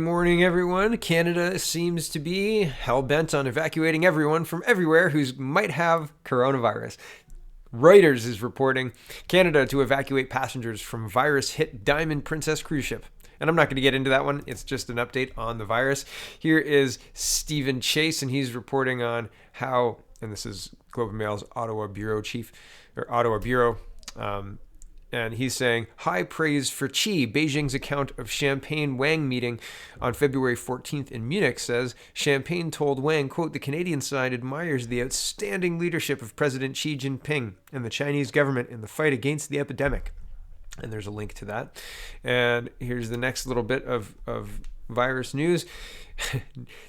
Morning, everyone. Canada seems to be hell-bent on evacuating everyone from everywhere who might have coronavirus. Reuters is reporting Canada to evacuate passengers from virus-hit Diamond Princess cruise ship. And I'm not going to get into that one. It's just an update on the virus. Here is Stephen Chase, and he's reporting on how, and this is Globe and Mail's Ottawa Bureau chief, or Ottawa Bureau, and he's saying, high praise for Xi. Beijing's account of Champagne Wang meeting on February 14th in Munich says Champagne told Wang, quote, the Canadian side admires the outstanding leadership of President Xi Jinping and the Chinese government in the fight against the epidemic. And there's a link to that. And here's the next little bit of virus news.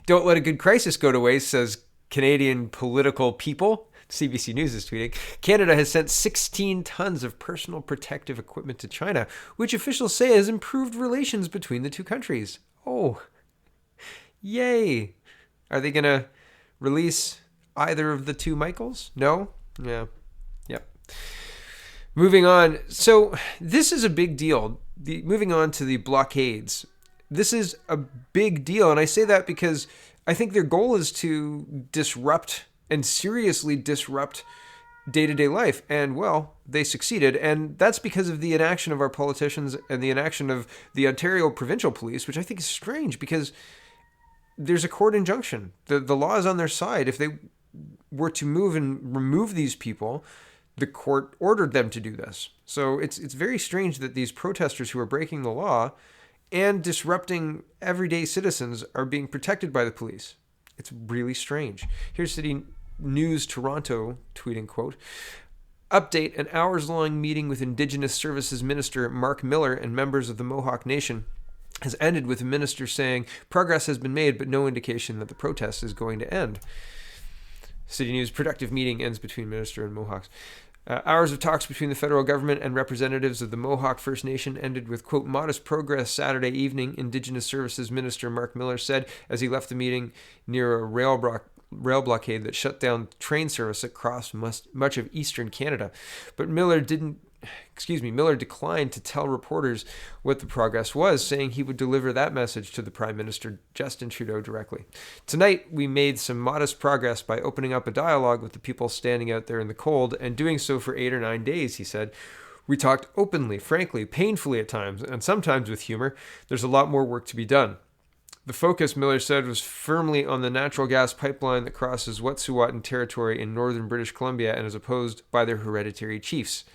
Don't let a good crisis go to waste, says Canadian political people. CBC News is tweeting, Canada has sent 16 tons of personal protective equipment to China, which officials say has improved relations between the two countries. Oh, yay. Are they going to release either of the two Michaels? No? Yeah. Yep. Moving on. So this is a big deal. Moving on to the blockades. This is a big deal. And I say that because I think their goal is to disrupt and seriously disrupt day-to-day life. And, well, they succeeded. And that's because of the inaction of our politicians and the inaction of the Ontario Provincial Police, which I think is strange because there's a court injunction. The law is on their side. If they were to move and remove these people, the court ordered them to do this. So it's very strange that these protesters who are breaking the law and disrupting everyday citizens are being protected by the police. It's really strange. Here's City News Toronto tweeting, quote, update, an hours-long meeting with Indigenous Services Minister Mark Miller and members of the Mohawk Nation has ended with the minister saying progress has been made, but no indication that the protest is going to end. City News, productive meeting ends between minister and Mohawks. Hours of talks between the federal government and representatives of the Mohawk First Nation ended with, quote, modest progress Saturday evening, Indigenous Services Minister Mark Miller said as he left the meeting near a rail blockade that shut down train service across much of eastern Canada. But Miller declined to tell reporters what the progress was, saying he would deliver that message to the Prime Minister Justin Trudeau directly. Tonight, we made some modest progress by opening up a dialogue with the people standing out there in the cold and doing so for 8 or 9 days, he said. We talked openly, frankly, painfully at times, and sometimes with humor. There's a lot more work to be done. The focus, Miller said, was firmly on the natural gas pipeline that crosses Wet'suwet'en territory in northern British Columbia and is opposed by their hereditary chiefs.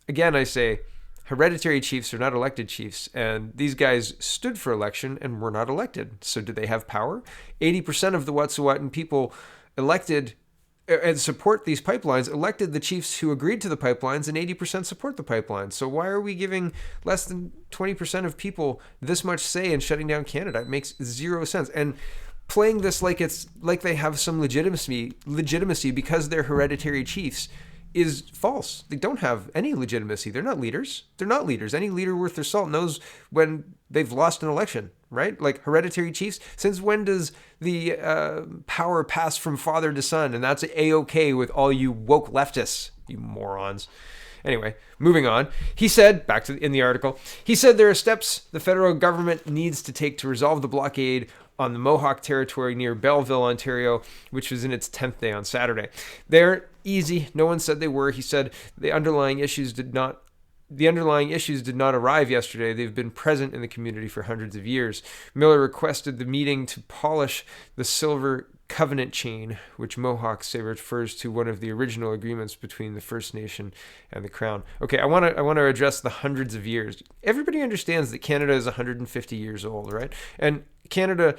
Again, I say, hereditary chiefs are not elected chiefs, and these guys stood for election and were not elected. So did they have power? 80% of the Wet'suwet'en people elected and support these pipelines, elected the chiefs who agreed to the pipelines, and 80% support the pipelines. So why are we giving less than 20% of people this much say in shutting down Canada? It makes zero sense. And playing this like it's like they have some legitimacy because they're hereditary chiefs is false. They don't have any legitimacy. They're not leaders. Any leader worth their salt knows when they've lost an election, right? Like hereditary chiefs. Since when does the power pass from father to son? And that's A-OK with all you woke leftists, you morons. Anyway, moving on. He said, in the article, he said there are steps the federal government needs to take to resolve the blockade on the Mohawk territory near Belleville, Ontario, which was in its 10th day on Saturday. They're easy. No one said they were. He said the underlying issues did not arrive yesterday. They've been present in the community for hundreds of years. Miller requested the meeting to polish the silver covenant chain, which Mohawks say refers to one of the original agreements between the First Nation and the Crown. Okay, I want to address the hundreds of years. Everybody understands that Canada is 150 years old, right? And Canada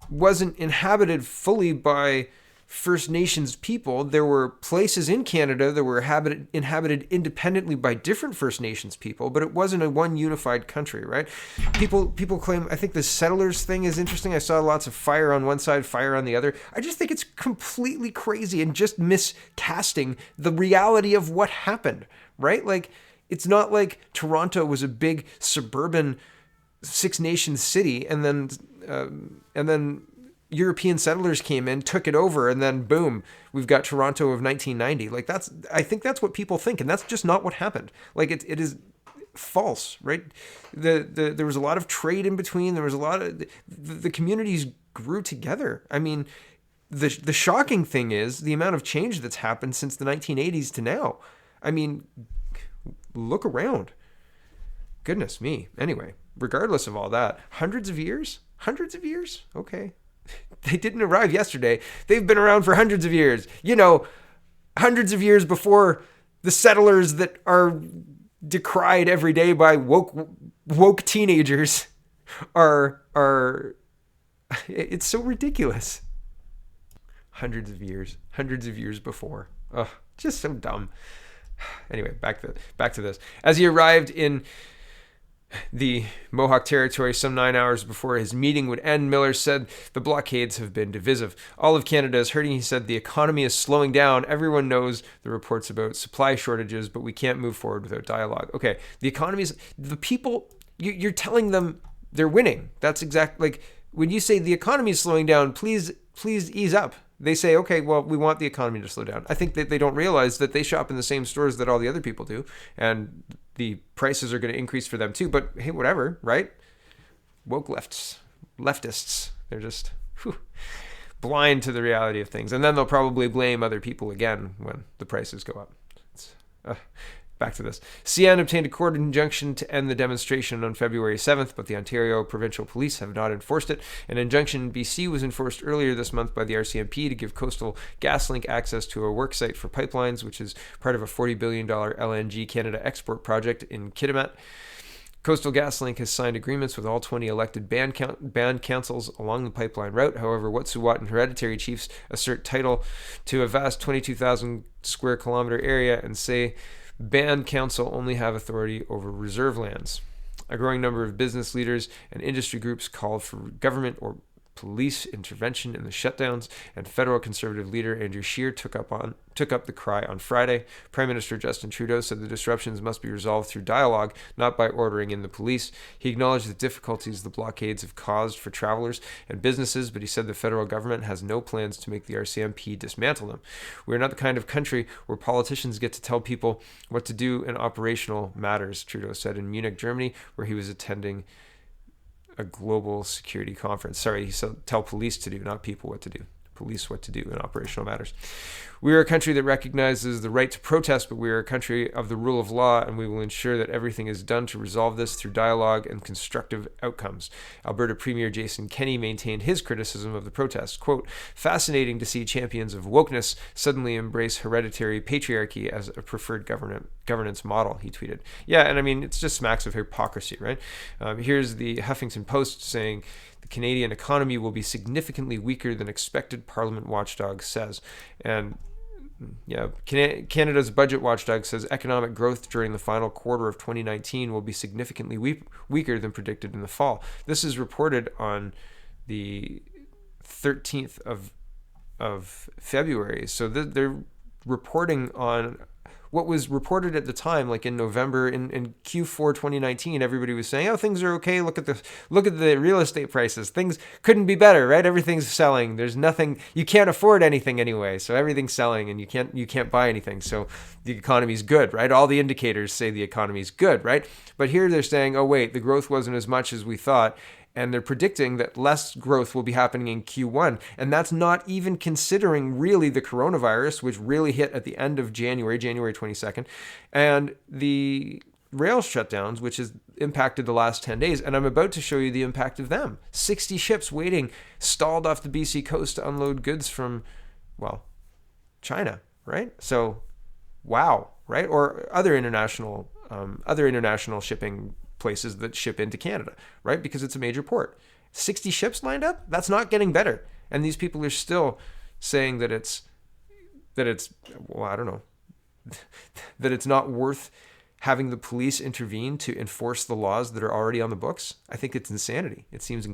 wasn't inhabited fully by First Nations people. There were places in Canada that were inhabited independently by different First Nations people, but it wasn't a one unified country, right? People claim, I think the settlers thing is interesting. I saw lots of fire on one side, fire on the other. I just think it's completely crazy and just miscasting the reality of what happened, right? Like, it's not like Toronto was a big suburban Six Nations city and then European settlers came in, took it over, and then boom, we've got Toronto of 1990. Like I think that's what people think, and that's just not what happened. Like it is false, right? There was a lot of trade in between. There was a lot of the communities grew together. I mean, the shocking thing is the amount of change that's happened since the 1980s to now. I mean, look around. Goodness me. Anyway, regardless of all that, hundreds of years? Okay. They didn't arrive yesterday. They've been around for hundreds of years. Hundreds of years before the settlers that are decried every day by woke teenagers are it's so ridiculous. Hundreds of years before. Ugh, just so dumb. Anyway, back to this. As he arrived in the Mohawk Territory some 9 hours before his meeting would end, Miller said the blockades have been divisive. All of Canada is hurting, he said. The economy is slowing down. Everyone knows the reports about supply shortages, but we can't move forward without dialogue. Okay, the economy is... The people, you're telling them they're winning. That's exactly... Like, when you say the economy is slowing down, please ease up. They say, okay, well, we want the economy to slow down. I think that they don't realize that they shop in the same stores that all the other people do, and the prices are going to increase for them too. But hey, whatever, right? Woke leftists, they're just blind to the reality of things. And then they'll probably blame other people again when the prices go up. Back to this. CN obtained a court injunction to end the demonstration on February 7th, but the Ontario Provincial Police have not enforced it. An injunction in BC was enforced earlier this month by the RCMP to give Coastal GasLink access to a work site for pipelines, which is part of a $40 billion LNG Canada export project in Kitimat. Coastal GasLink has signed agreements with all 20 elected band councils along the pipeline route. However, Wet'suwet'en hereditary chiefs assert title to a vast 22,000 square kilometer area and say band council only have authority over reserve lands. A growing number of business leaders and industry groups called for government or police intervention in the shutdowns, and federal conservative leader Andrew Scheer took up the cry on Friday. Prime Minister Justin Trudeau said the disruptions must be resolved through dialogue, not by ordering in the police. He acknowledged the difficulties the blockades have caused for travelers and businesses, but he said the federal government has no plans to make the RCMP dismantle them. We are not the kind of country where politicians get to tell people what to do in operational matters, Trudeau said in Munich, Germany, where he was attending a global security conference. Sorry, he said tell police to do, not people what to do. Police what to do in operational matters. We are a country that recognizes the right to protest, but we are a country of the rule of law, and we will ensure that everything is done to resolve this through dialogue and constructive outcomes. Alberta Premier Jason Kenney maintained his criticism of the protests. Quote, fascinating to see champions of wokeness suddenly embrace hereditary patriarchy as a preferred governance model, he tweeted. Yeah, and I mean, it's just smacks of hypocrisy, right? Here's the Huffington Post saying, the Canadian economy will be significantly weaker than expected, Parliament watchdog says. And yeah, Canada's budget watchdog says economic growth during the final quarter of 2019 will be significantly weaker than predicted in the fall. This is reported on the 13th of February. So they're reporting on what was reported at the time, like in November, in Q4 2019, everybody was saying, oh, things are okay. Look at the real estate prices. Things couldn't be better, right? Everything's selling. There's nothing, you can't afford anything anyway. So everything's selling and you can't buy anything. So the economy's good, right? All the indicators say the economy's good, right? But here they're saying, oh, wait, the growth wasn't as much as we thought. And they're predicting that less growth will be happening in Q1. And that's not even considering really the coronavirus, which really hit at the end of January 22nd, and the rail shutdowns, which has impacted the last 10 days. And I'm about to show you the impact of them. 60 ships waiting, stalled off the BC coast to unload goods from, well, China, right? So, wow, right? Or other international shipping places that ship into Canada, right? Because it's a major port. 60 ships lined up? That's not getting better. And these people are still saying that it's well, I don't know, that it's not worth having the police intervene to enforce the laws that are already on the books. I think it's insanity. It seems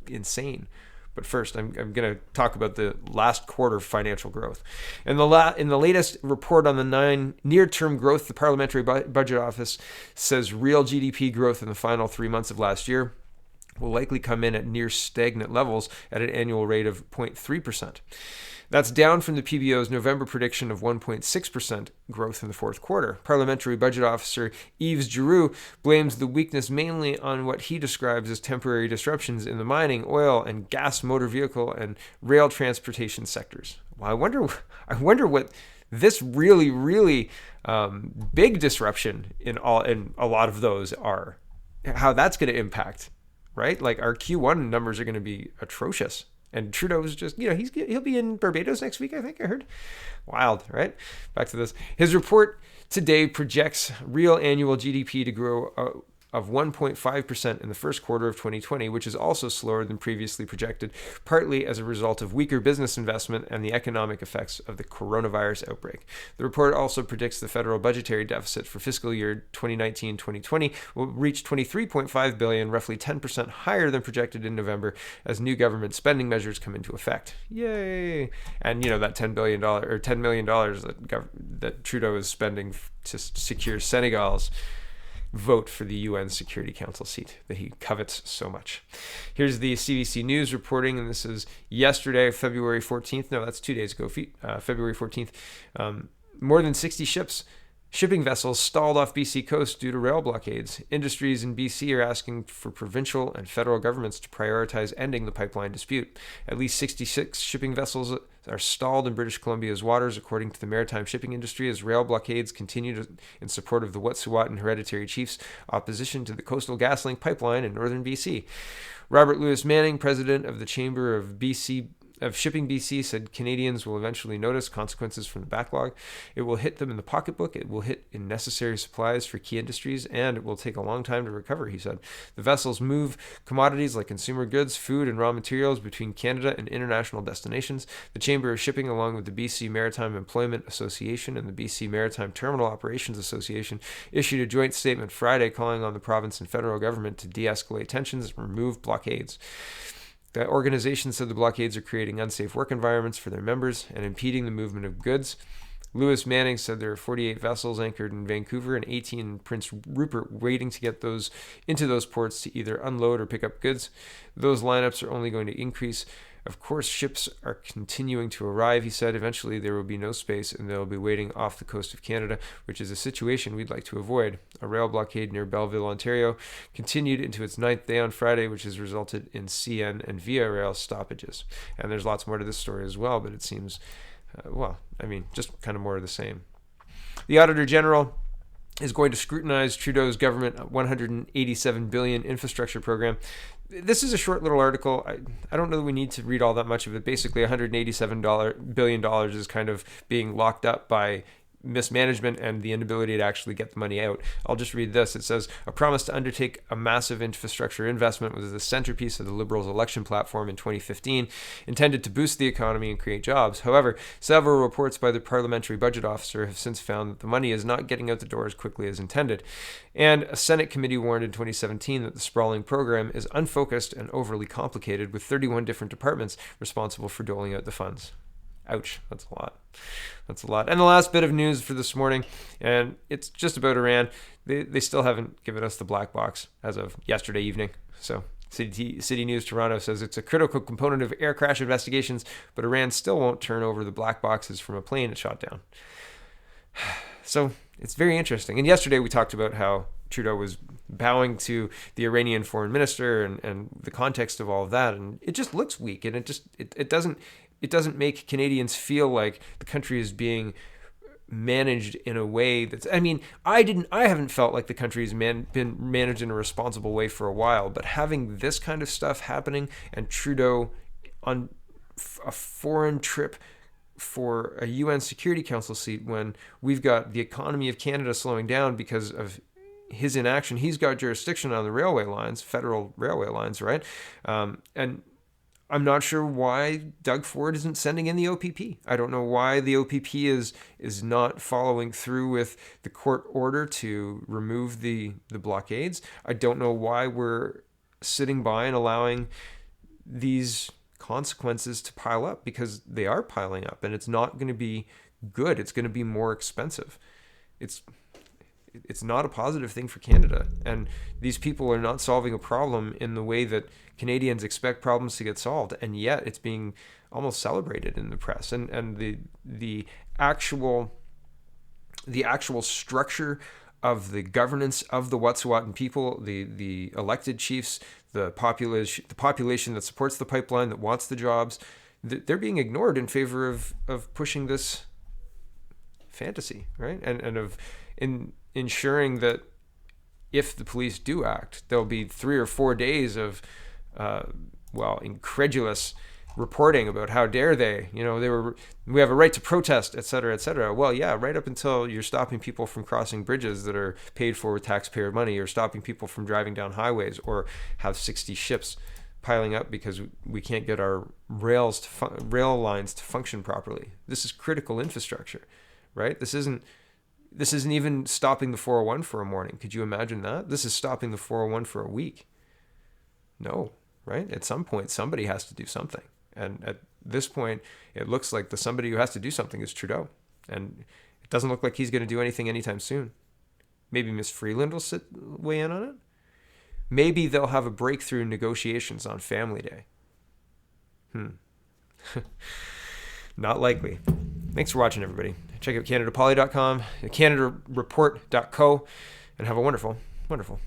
insane. But first, I'm going to talk about the last quarter financial growth. In the latest report on the near-term growth, the Parliamentary Budget Office says real GDP growth in the final 3 months of last year will likely come in at near stagnant levels at an annual rate of 0.3%. That's down from the PBO's November prediction of 1.6% growth in the fourth quarter. Parliamentary Budget Officer Yves Giroux blames the weakness mainly on what he describes as temporary disruptions in the mining, oil, and gas motor vehicle and rail transportation sectors. Well, I wonder what this really big disruption in a lot of those are, how that's going to impact, right? Like our Q1 numbers are going to be atrocious. And Trudeau's just, he'll be in Barbados next week, I think I heard. Wild, right? Back to this. His report today projects real annual GDP to grow of 1.5% in the first quarter of 2020, which is also slower than previously projected, partly as a result of weaker business investment and the economic effects of the coronavirus outbreak. The report also predicts the federal budgetary deficit for fiscal year 2019-2020 will reach $23.5 billion, roughly 10% higher than projected in November, as new government spending measures come into effect. Yay! And that $10 million that Trudeau is spending to secure Senegal's vote for the UN Security Council seat that he covets so much. Here's the CBC News reporting, and this is yesterday, February 14th. No, that's 2 days ago, February 14th. More than 60 shipping vessels stalled off BC coast due to rail blockades. Industries in BC are asking for provincial and federal governments to prioritize ending the pipeline dispute. At least 66 shipping vessels are stalled in British Columbia's waters, according to the maritime shipping industry, as rail blockades continue in support of the Wet'suwet'en hereditary chiefs' opposition to the Coastal GasLink pipeline in northern BC. Robert Louis Manning, president of the Chamber of Shipping BC, said Canadians will eventually notice consequences from the backlog. It will hit them in the pocketbook, it will hit in necessary supplies for key industries, and it will take a long time to recover, he said. The vessels move commodities like consumer goods, food, and raw materials between Canada and international destinations. The Chamber of Shipping, along with the BC Maritime Employment Association and the BC Maritime Terminal Operations Association, issued a joint statement Friday calling on the province and federal government to de-escalate tensions and remove blockades. The organization said the blockades are creating unsafe work environments for their members and impeding the movement of goods. Louis Manning said there are 48 vessels anchored in Vancouver and 18 in Prince Rupert waiting to get those into those ports to either unload or pick up goods. Those lineups are only going to increase. Of course, ships are continuing to arrive, he said. Eventually, there will be no space and they'll be waiting off the coast of Canada, which is a situation we'd like to avoid. A rail blockade near Belleville, Ontario, continued into its 9th day on Friday, which has resulted in CN and Via Rail stoppages. And there's lots more to this story as well, but it seems, just kind of more of the same. The Auditor General is going to scrutinize Trudeau's government $187 billion infrastructure program. This is a short little article. I don't know that we need to read all that much of it. Basically, $187 billion is kind of being locked up by mismanagement and the inability to actually get the money out. I'll just read this. It says, a promise to undertake a massive infrastructure investment was the centerpiece of the Liberals' election platform in 2015, intended to boost the economy and create jobs. However, several reports by the Parliamentary Budget Officer have since found that the money is not getting out the door as quickly as intended. And a Senate committee warned in 2017 that the sprawling program is unfocused and overly complicated, with 31 different departments responsible for doling out the funds. Ouch, that's a lot. That's a lot. And the last bit of news for this morning, and it's just about Iran. They still haven't given us the black box as of yesterday evening. So City News Toronto says it's a critical component of air crash investigations, but Iran still won't turn over the black boxes from a plane it shot down. So it's very interesting. And yesterday we talked about how Trudeau was bowing to the Iranian foreign minister and the context of all of that. And it just looks weak, and it doesn't make Canadians feel like the country is being managed in a way that's, I haven't felt like the country has been managed in a responsible way for a while, but having this kind of stuff happening and Trudeau on a foreign trip for a UN Security Council seat when we've got the economy of Canada slowing down because of his inaction. He's got jurisdiction on the railway lines, federal railway lines, right? And I'm not sure why Doug Ford isn't sending in the OPP. I don't know why the OPP is not following through with the court order to remove the blockades. I don't know why we're sitting by and allowing these consequences to pile up, because they are piling up and it's not going to be good. It's going to be more expensive. It's it's not a positive thing for Canada. And these people are not solving a problem in the way that Canadians expect problems to get solved, and yet it's being almost celebrated in the press. And the actual structure of the governance of the Wet'suwet'en people, the elected chiefs, the population that supports the pipeline, that wants the jobs, they're being ignored in favor of pushing this fantasy, right? And of ensuring that if the police do act, there'll be 3 or 4 days of incredulous reporting about how dare they, we have a right to protest, et cetera, et cetera. Well, yeah, right up until you're stopping people from crossing bridges that are paid for with taxpayer money, or stopping people from driving down highways, or have 60 ships piling up because we can't get our rail lines to function properly. This is critical infrastructure, right? This isn't even stopping the 401 for a morning. Could you imagine that? This is stopping the 401 for a week. No, right? At some point, somebody has to do something. And at this point, it looks like the somebody who has to do something is Trudeau. And it doesn't look like he's going to do anything anytime soon. Maybe Ms. Freeland will weigh in on it. Maybe they'll have a breakthrough in negotiations on Family Day. Not likely. Thanks for watching, everybody. Check out CanadaPoly.com, CanadaReport.co, and have a wonderful, wonderful